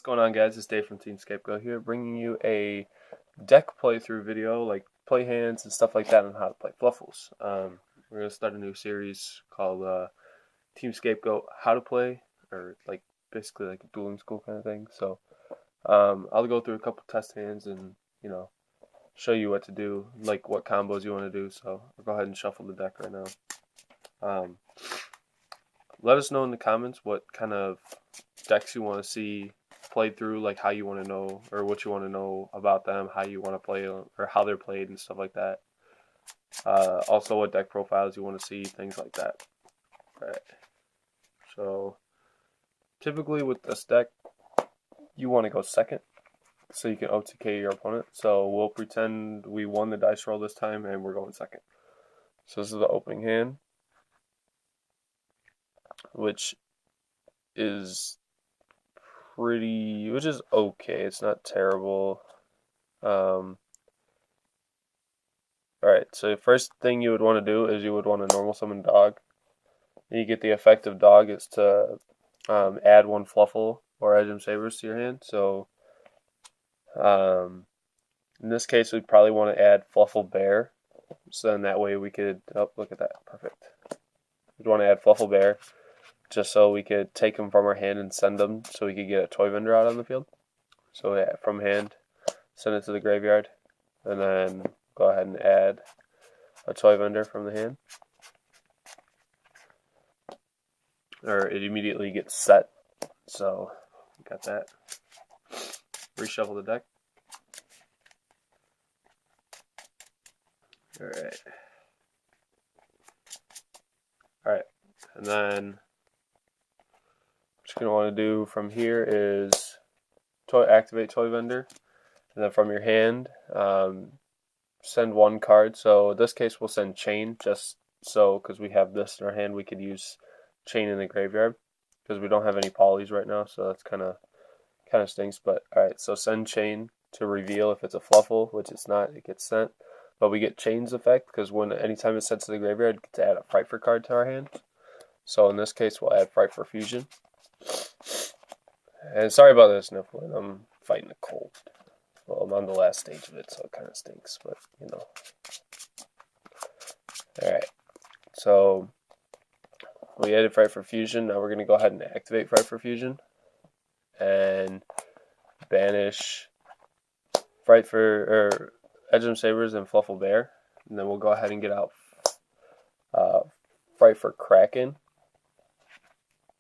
What's going on, guys? It's Dave from Team Scapegoat here, bringing you a deck playthrough video, like play hands and stuff like that, on how to play Fluffals. We're going to start a new series called Team Scapegoat How to Play, or like basically like a dueling school kind of thing. So I'll go through a couple test hands and, show you what to do, like what combos you want to do. So I'll go ahead and shuffle the deck right now. Let us know in the comments what kind of decks you want to see played through, like how you want to know or what you want to know about them, how you want to play or how they're played and stuff like that. Also what deck profiles you want to see, things like that. Alright. So typically with this deck you want to go second so you can OTK your opponent. So we'll pretend we won the dice roll this time and we're going second. So this is the opening hand, which is okay. It's not terrible. Alright, so the first thing you would want to do is you would want to normal summon dog. And you get the effect of dog is to add one Fluffal or Edgem Sabers to your hand. So in this case, we'd probably want to add Fluffal Bear. So then that way we could, oh, look at that, perfect. We'd want to add Fluffal Bear just so we could take them from our hand and send them so we could get a toy vendor out on the field. So yeah, from hand, send it to the graveyard, and then go ahead and add a toy vendor from the hand. Or it immediately gets set. So got that. Reshuffle the deck. Alright, and then what you're going to want to do from here is activate toy vendor, and then from your hand send one card. So in this case we'll send chain, just so because we have this in our hand we could use chain in the graveyard because we don't have any polys right now, so that's kind of stinks. But alright, so send chain to reveal if it's a Fluffal, which it's not, it gets sent. But we get chain's effect because anytime it's sent to the graveyard, it gets to add a Frightfur card to our hand. So in this case we'll add Frightfur Fusion. And sorry about this, Nifflin. I'm fighting a cold. Well, I'm on the last stage of it, so it kind of stinks, but Alright, so we added Frightfur Fusion. Now we're going to go ahead and activate Frightfur Fusion and banish Frightfur or Edgem Sabers and Fluffal Bear. And then we'll go ahead and get out Frightfur Kraken.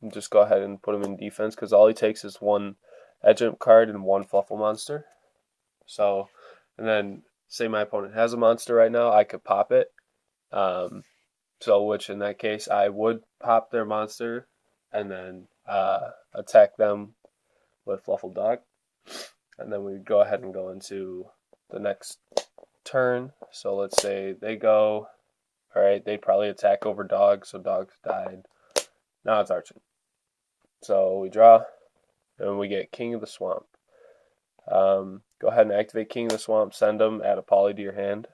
And just go ahead and put him in defense because all he takes is one Edgem card and one Fluffal monster. So, and then say my opponent has a monster right now, I could pop it. So which in that case I would pop their monster and then attack them with Fluffal Dog. And then we go ahead and go into the next turn. So let's say they go, alright, they'd probably attack over Dog, so Dog's died. Now it's our turn. So we draw, and we get King of the Swamp. Go ahead and activate King of the Swamp, send them, add a poly to your hand.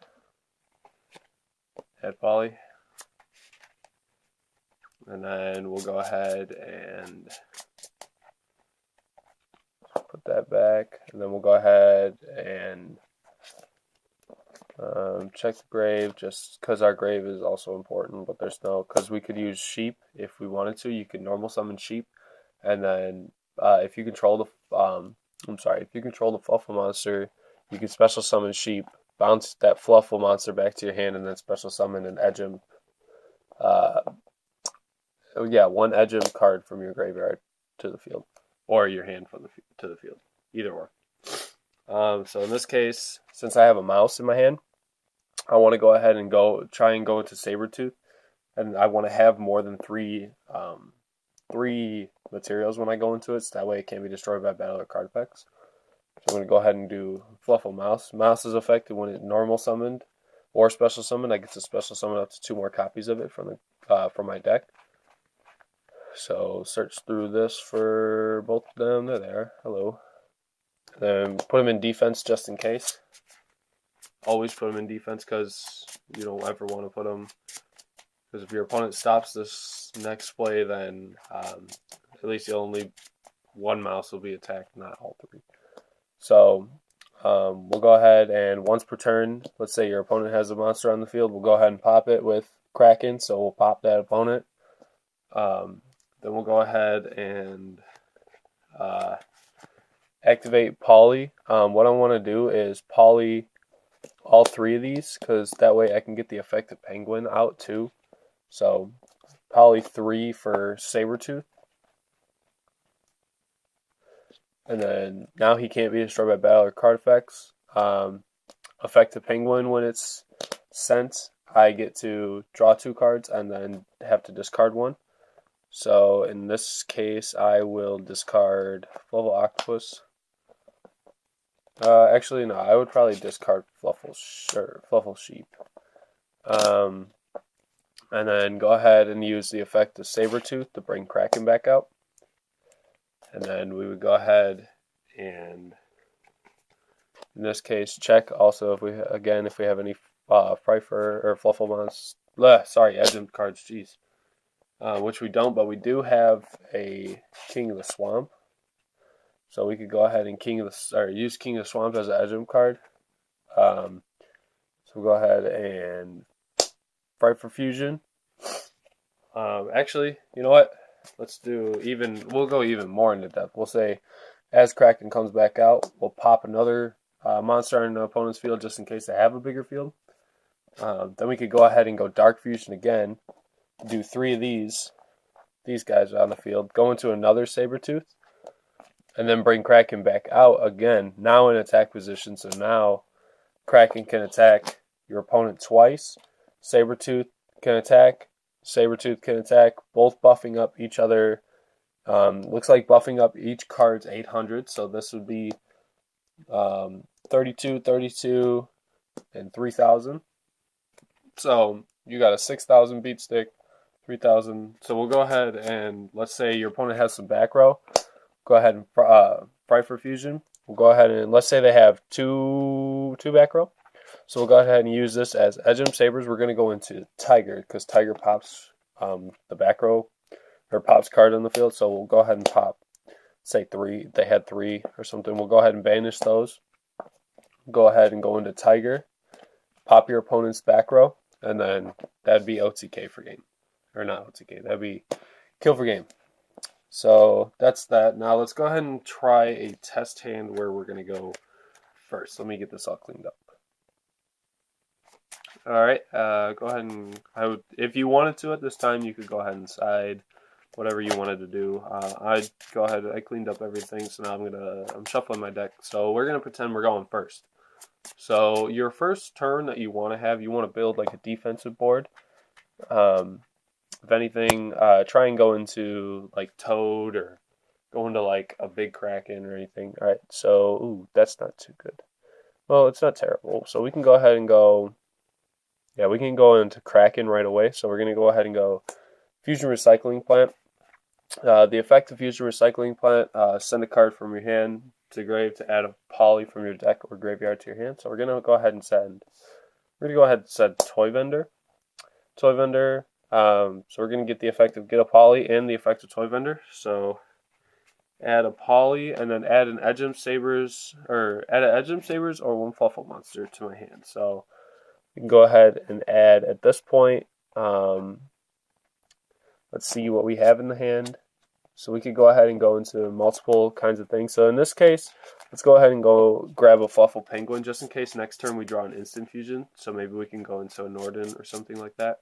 Add poly. And then we'll go ahead and put that back. And then we'll go ahead and check the grave, just because our grave is also important, but there's no, because we could use sheep if we wanted to. You could normal summon sheep, and then if you control the Fluffal monster, you can special summon sheep, bounce that Fluffal monster back to your hand, and then special summon an Edgem. One Edgem card from your graveyard to the field, or your hand to the field, either or. So in this case, since I have a mouse in my hand, I want to go ahead and try and go into Sabertooth, and I want to have more than three materials when I go into it, so that way it can't be destroyed by battle or card effects. So I'm going to go ahead and do Fluffal Mouse. Mouse is effective when it's normal summoned or special summoned. I get to special summon up to 2 more copies of it from my deck. So search through this for both of them. They're there. Hello. Then put them in defense just in case. Always put them in defense because you don't ever want to put them. Because if your opponent stops this next play, then at least you'll only one mouse will be attacked, not all three. So we'll go ahead and once per turn, let's say your opponent has a monster on the field, we'll go ahead and pop it with Kraken. So we'll pop that opponent. Then we'll go ahead and activate Poly. What I want to do is Poly all three of these because that way I can get the effect of Penguin out too. So Poly 3 for Sabretooth. And then now he can't be destroyed by battle or card effects. Effect of Penguin when it's sent, I get to draw 2 cards and then have to discard 1. So in this case, I will discard Fluffal Octopus. Actually, no, I would probably discard Fluffal Sheep. And then go ahead and use the effect of Sabretooth to bring Kraken back out. And then we would go ahead and, in this case, check also if we have any Frifer or Fluffal Edgem cards, jeez. Which we don't, but we do have a King of the Swamp. So we could go ahead and use King of the Swamp as an Edgem card. So we'll go ahead and Frifer Fusion. Actually, you know what? We'll go even more into depth. We'll say, as Kraken comes back out, we'll pop another monster on the opponent's field just in case they have a bigger field. Then we could go ahead and go Dark Fusion again, do 3 of these guys on the field, go into another Sabretooth, and then bring Kraken back out again, now in attack position. So now Kraken can attack your opponent twice, Sabretooth can attack, Sabretooth can attack, both buffing up each other. Looks like buffing up each card's 800, so this would be 32, 32, and 3,000. So you got a 6,000 beat stick, 3,000. So we'll go ahead and, let's say your opponent has some back row. Go ahead and Frifer Fusion. We'll go ahead and, let's say they have two back row. So we'll go ahead and use this as Edgem Sabers. We're going to go into Tiger because Tiger pops the back row, or pops card on the field. So we'll go ahead and pop, say 3. They had 3 or something. We'll go ahead and banish those. Go ahead and go into Tiger. Pop your opponent's back row. And then that'd be OTK for game. Or not OTK. That'd be kill for game. So that's that. Now let's go ahead and try a test hand where we're going to go first. Let me get this all cleaned up. Alright, go ahead and, if you wanted to at this time, you could go ahead and side whatever you wanted to do. I'd go ahead, I cleaned up everything, so now I'm shuffling my deck. So we're going to pretend we're going first. So your first turn that you want to build like a defensive board. If anything, try and go into like Toad or go into like a big Kraken or anything. Alright, so, ooh, that's not too good. Well, it's not terrible. So we can go ahead and go, yeah, we can go into Kraken right away. So we're going to go ahead and go Fusion Recycling Plant. The effect of Fusion Recycling Plant, send a card from your hand to grave to add a poly from your deck or graveyard to your hand. So we're going to go ahead and send Toy Vendor. So we're going to get the effect of get a poly and the effect of Toy Vendor. So add a poly and then add an Edgem Sabers or one Fluffal monster to my hand. So we can go ahead and add at this point. Let's see what we have in the hand. So we could go ahead and go into multiple kinds of things. So in this case, let's go ahead and go grab a Fluffal Penguin just in case next turn we draw an instant fusion. So maybe we can go into a Norden or something like that.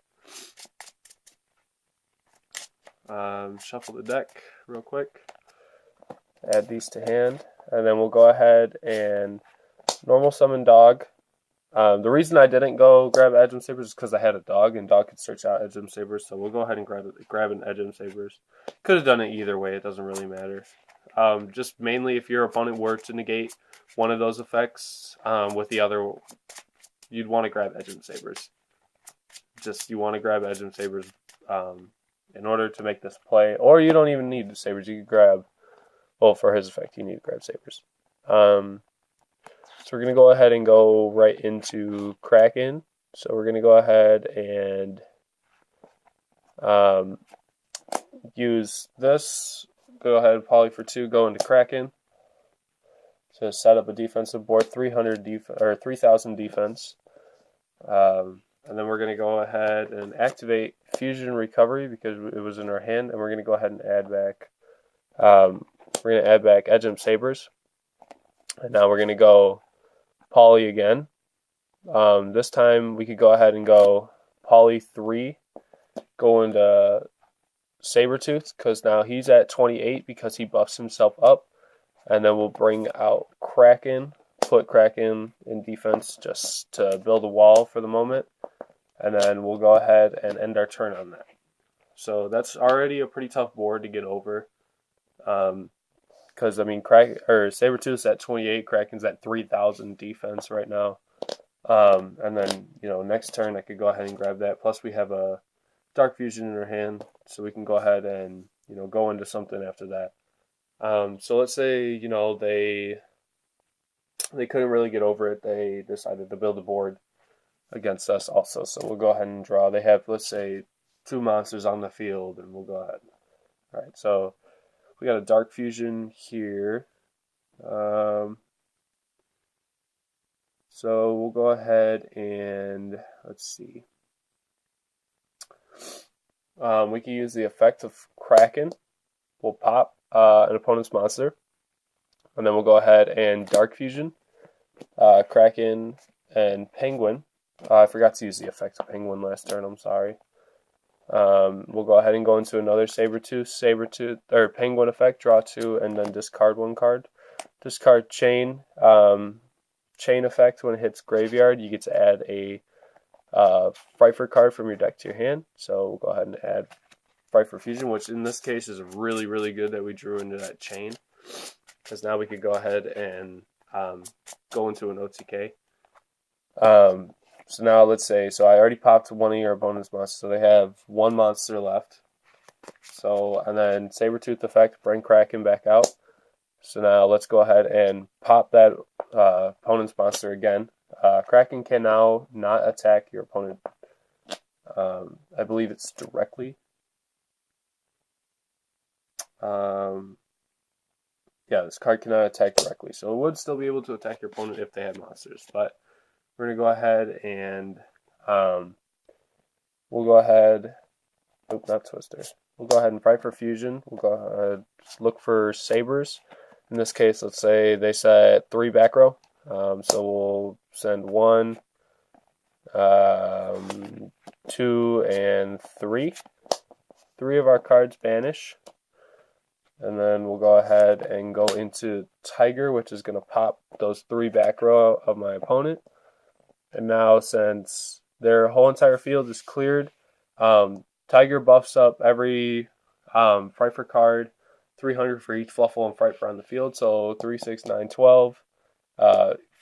Shuffle the deck real quick. Add these to hand. And then we'll go ahead and normal summon Dog. The reason I didn't go grab Edgem Sabers is because I had a dog, and dog could search out Edgem Sabers, so we'll go ahead and grab an Edgem Sabers. Could have done it either way, it doesn't really matter. Just mainly if your opponent were to negate one of those effects with the other, you'd want to grab Edgem Sabers. You want to grab Edgem Sabers in order to make this play, or you don't even need the Sabers, you could grab, well, for his effect, you need to grab Sabers. So we're going to go ahead and go right into Kraken. So we're going to go ahead and use this go ahead and poly for 2, go into Kraken to set up a defensive board, 3,000 defense. And then we're going to go ahead and activate Fusion Recovery because it was in our hand, and we're going to go ahead and add back. We're going to add back Edgem Sabers, and now we're going to go poly again. This time we could go ahead and go poly 3, go into Sabertooth because now he's at 28 because he buffs himself up, and then we'll bring out Kraken, put Kraken in defense just to build a wall for the moment, and then we'll go ahead and end our turn on that. So that's already a pretty tough board to get over, because I mean Sabertooth's at 28, Kraken's at 3,000 defense right now, and then next turn I could go ahead and grab that. Plus we have a Dark Fusion in our hand, so we can go ahead and go into something after that. So let's say they couldn't really get over it. They decided to build a board against us also. So we'll go ahead and draw. They have, let's say, 2 monsters on the field, and we'll go ahead. All right, so we got a Dark Fusion here. So we'll go ahead and let's see. We can use the effect of Kraken. We'll pop an opponent's monster, and then we'll go ahead and Dark Fusion, Kraken, and Penguin. I forgot to use the effect of Penguin last turn, I'm sorry. We'll go ahead and go into another Sabertooth, or Penguin effect, draw 2, and then discard 1 card. Discard Chain. Chain effect, when it hits Graveyard, you get to add a Frifer card from your deck to your hand. So we'll go ahead and add Frifer Fusion, which in this case is really, really good that we drew into that chain, because now we could go ahead and go into an OTK. So now let's say, so I already popped one of your opponent's monsters, so they have 1 monster left. So, and then Sabertooth effect, bring Kraken back out. So now let's go ahead and pop that opponent's monster again. Kraken can now not attack your opponent. I believe it's directly. Yeah, this card cannot attack directly, so it would still be able to attack your opponent if they had monsters. But we're going to go ahead and we'll go ahead. Nope, not Twister. We'll go ahead and fight for Fusion. We'll go ahead look for Sabers. In this case, let's say they set 3 back row. So we'll send 1, 2, and 3. 3 of our cards banish. And then we'll go ahead and go into Tiger, which is going to pop those 3 back row of my opponent. And now, since their whole entire field is cleared, Tiger buffs up every Frifer card, 300 for each Fluffal and Frifer on the field. So 3, 6, 9, 12.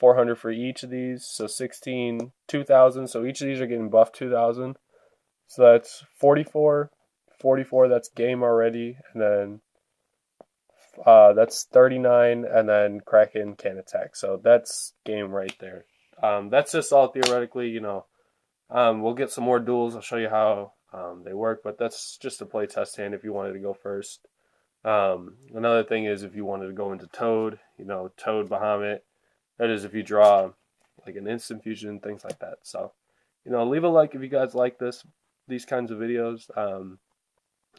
400 for each of these. So 16, 2,000. So each of these are getting buffed 2,000. So that's 44. 44, that's game already. And then that's 39, and then Kraken can't attack. So that's game right there. That's just all theoretically, we'll get some more duels. I'll show you how they work, but that's just a play test hand if you wanted to go first. Another thing is if you wanted to go into Toad, Toad, Bahamut. That is if you draw like an instant fusion, things like that. So, leave a like if you guys like these kinds of videos.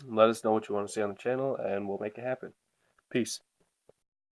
Let us know what you want to see on the channel, and we'll make it happen. Peace.